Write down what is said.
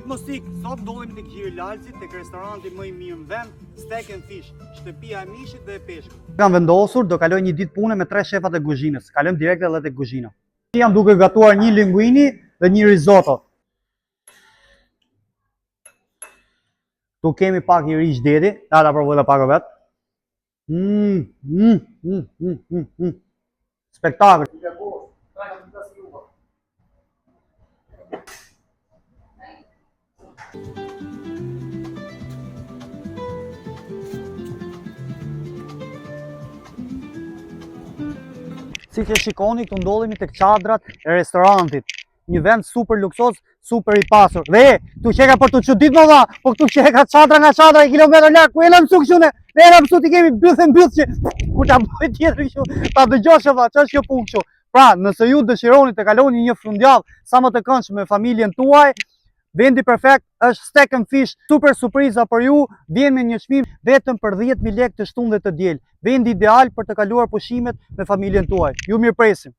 Shqip Mosik, sot ndodhemi tek Gjiri Lalësit, tek restoranti më i mirë në vend, Steak and Fish, shtëpia e mishit dhe e peshkut. Kam vendosur, do kaloj një ditë pune me 3 shefat e kuzhinës. Kalojmë direkt edhe tek kuzhina. Jam duke gatuar një linguini dhe një risotto. Tu kemi pak i rish deti, ta provoj edhe pak vet. Spektakël. Si që shikoni, këtu ndodhemi tek çadrat e restorantit. Një vend super luksos, super i pasur. Dhe, tu qeka për të çudit më dha, po këtu qeka çadra nga çadra i kilometër larg, ku e lëm mësu kështu ne? Ne e lëm mësu ti kemi mbyth që kur ta bëj tjetër kështu, ta dëgjosh valla, ç'është kjo punë kështu. Pra, nëse ju dëshironi të kaloni një fundjavë sa më të këndshme me familjen tuaj, vendi perfekt është Steak and Fish, super surpriza për ju, vjen me një çmim vetëm për 10.000 lekë të shtunë dhe të diel. Vendi ideal për të kaluar pushimet me familjen tuaj. Ju mirëpresim.